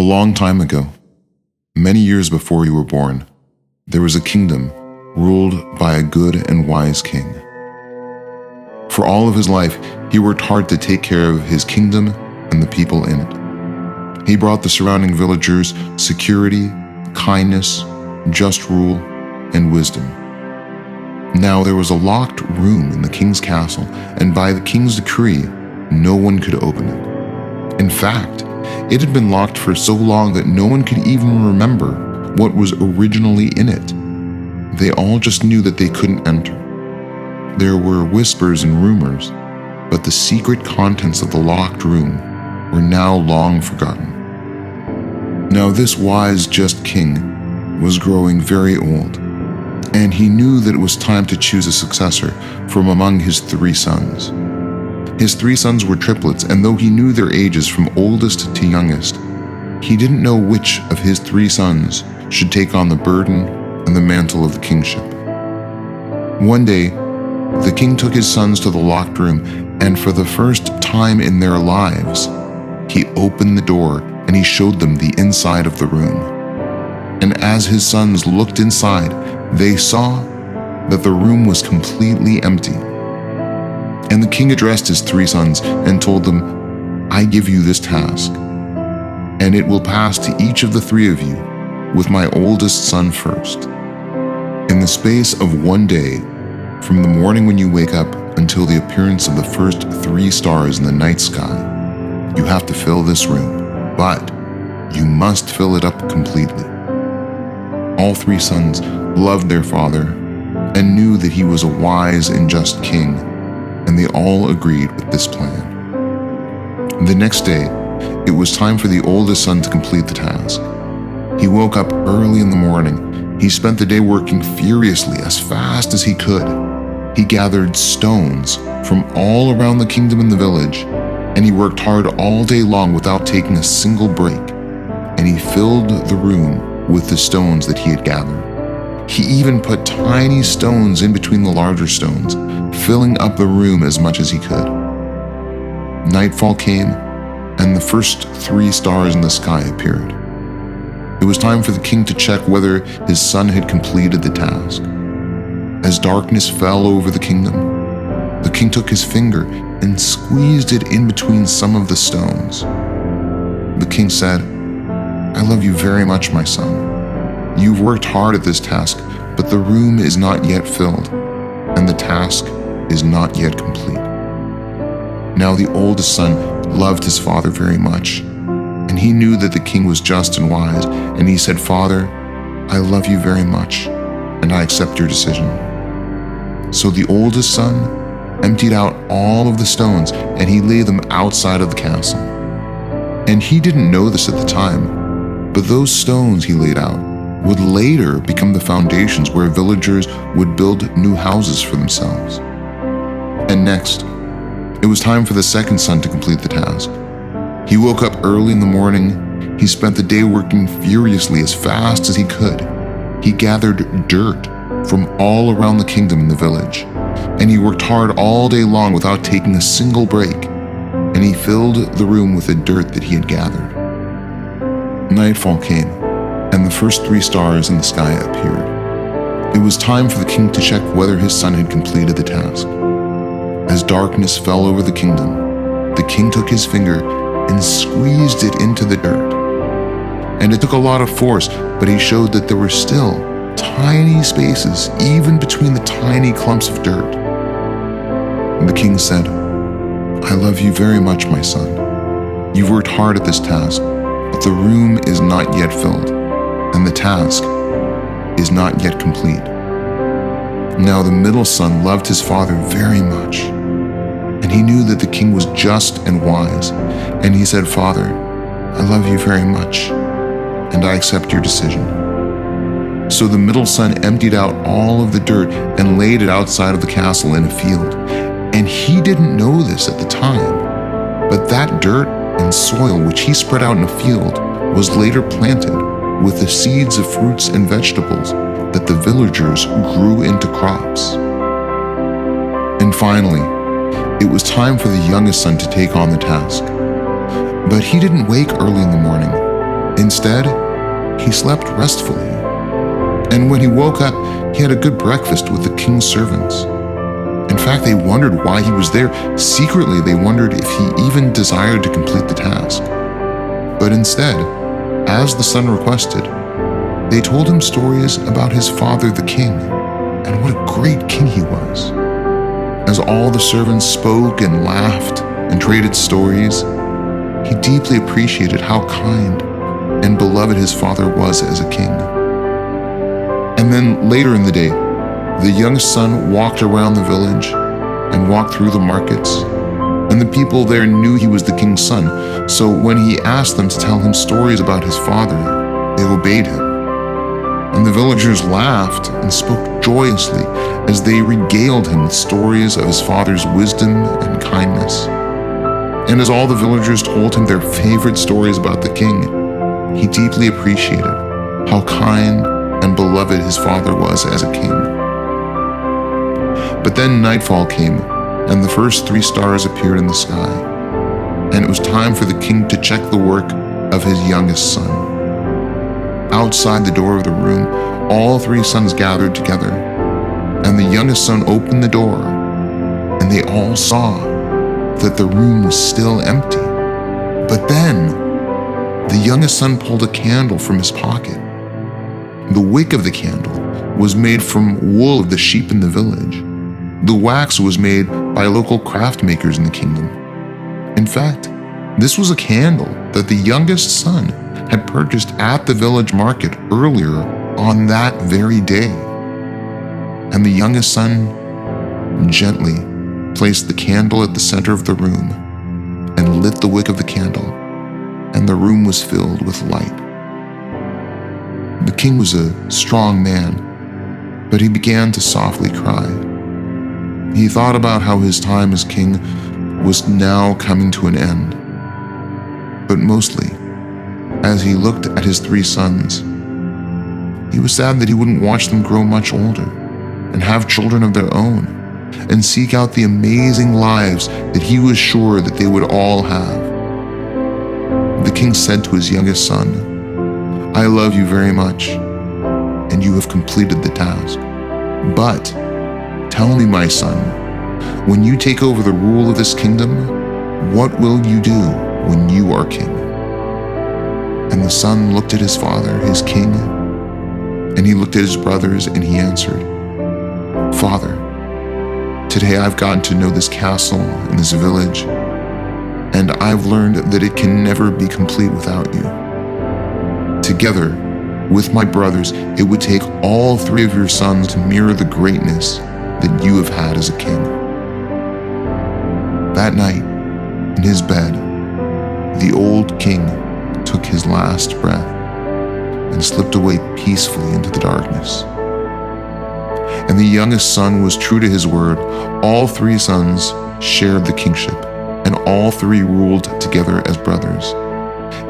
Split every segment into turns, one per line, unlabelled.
long time ago, many years before you were born, there was a kingdom ruled by a good and wise king. For all of his life, he worked hard to take care of his kingdom and the people in it. He brought the surrounding villagers security, kindness, just rule, and wisdom. Now there was a locked room in the king's castle, and by the king's decree, no one could open it. In fact, it had been locked for so long that no one could even remember what was originally in it. They all just knew that they couldn't enter. There were whispers and rumors, but the secret contents of the locked room were now long forgotten. Now this wise, just king was growing very old, and he knew that it was time to choose a successor from among his 3 sons. His 3 sons were triplets, and though he knew their ages from oldest to youngest, he didn't know which of his 3 sons should take on the burden and the mantle of the kingship. One day, the king took his sons to the locked room, and for the first time in their lives, he opened the door and he showed them the inside of the room. And as his sons looked inside, they saw that the room was completely empty. And the king addressed his 3 sons and told them, "I give you this task, and it will pass to each of the 3 of you, with my oldest son first. In the space of 1 day, from the morning when you wake up until the appearance of the first 3 stars in the night sky, you have to fill this room, but you must fill it up completely." All 3 sons loved their father and knew that he was a wise and just king, and they all agreed with this plan. The next day, it was time for the oldest son to complete the task. He woke up early in the morning. He spent the day working furiously as fast as he could. He gathered stones from all around the kingdom and the village, and he worked hard all day long without taking a single break, and he filled the room with the stones that he had gathered. He even put tiny stones in between the larger stones, filling up the room as much as he could. Nightfall came, and the first 3 stars in the sky appeared. It was time for the king to check whether his son had completed the task. As darkness fell over the kingdom, the king took his finger and squeezed it in between some of the stones. The king said, "I love you very much, my son. You've worked hard at this task, but the room is not yet filled, and the task is not yet complete." Now the oldest son loved his father very much, and he knew that the king was just and wise, and he said, "Father, I love you very much, and I accept your decision." So the oldest son emptied out all of the stones, and he laid them outside of the castle. And he didn't know this at the time, but those stones he laid out would later become the foundations where villagers would build new houses for themselves. And next, it was time for the second son to complete the task. He woke up early in the morning. He spent the day working furiously as fast as he could. He gathered dirt from all around the kingdom and the village, and he worked hard all day long without taking a single break, and he filled the room with the dirt that he had gathered. Nightfall came, and the first 3 stars in the sky appeared. It was time for the king to check whether his son had completed the task. As darkness fell over the kingdom, the king took his finger and squeezed it into the dirt. And it took a lot of force, but he showed that there were still tiny spaces, even between the tiny clumps of dirt. And the king said, "I love you very much, my son. You've worked hard at this task, but the room is not yet filled, and the task is not yet complete." Now the middle son loved his father very much, and he knew that the king was just and wise, and he said, "Father, I love you very much, and I accept your decision." So the middle son emptied out all of the dirt and laid it outside of the castle in a field, and he didn't know this at the time, but that dirt and soil which he spread out in a field was later planted with the seeds of fruits and vegetables that the villagers grew into crops. And finally, it was time for the youngest son to take on the task. But he didn't wake early in the morning. Instead, he slept restfully. And when he woke up, he had a good breakfast with the king's servants. In fact, they wondered why he was there. Secretly, they wondered if he even desired to complete the task. But instead, as the son requested, they told him stories about his father, the king, and what a great king he was. As all the servants spoke and laughed and traded stories, he deeply appreciated how kind and beloved his father was as a king. And then later in the day, the youngest son walked around the village and walked through the markets, and the people there knew he was the king's son. So when he asked them to tell him stories about his father, they obeyed him. And the villagers laughed and spoke joyously as they regaled him with stories of his father's wisdom and kindness. And as all the villagers told him their favorite stories about the king, he deeply appreciated how kind and beloved his father was as a king. But then nightfall came, and the first 3 stars appeared in the sky, and it was time for the king to check the work of his youngest son. Outside the door of the room, all 3 sons gathered together, and the youngest son opened the door, and they all saw that the room was still empty. But then, the youngest son pulled a candle from his pocket. The wick of the candle was made from wool of the sheep in the village. The wax was made by local craft makers in the kingdom. In fact, this was a candle that the youngest son had purchased at the village market earlier on that very day. And the youngest son gently placed the candle at the center of the room and lit the wick of the candle, and the room was filled with light. The king was a strong man, but he began to softly cry. He thought about how his time as king was now coming to an end. But mostly, as he looked at his 3 sons, he was sad that he wouldn't watch them grow much older and have children of their own and seek out the amazing lives that he was sure that they would all have. The king said to his youngest son, "I love you very much, and you have completed the task. But tell me, my son, when you take over the rule of this kingdom, what will you do when you are king?" And the son looked at his father, his king, and he looked at his brothers, and he answered, "Father, today I've gotten to know this castle and this village, and I've learned that it can never be complete without you. Together with my brothers, it would take all 3 of your sons to mirror the greatness that you have had as a king." That night, in his bed, the old king took his last breath and slipped away peacefully into the darkness. And the youngest son was true to his word. All 3 sons shared the kingship, and all 3 ruled together as brothers.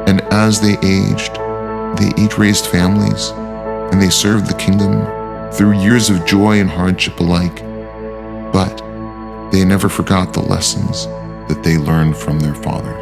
And as they aged, they each raised families, and they served the kingdom through years of joy and hardship alike. But they never forgot the lessons that they learned from their father.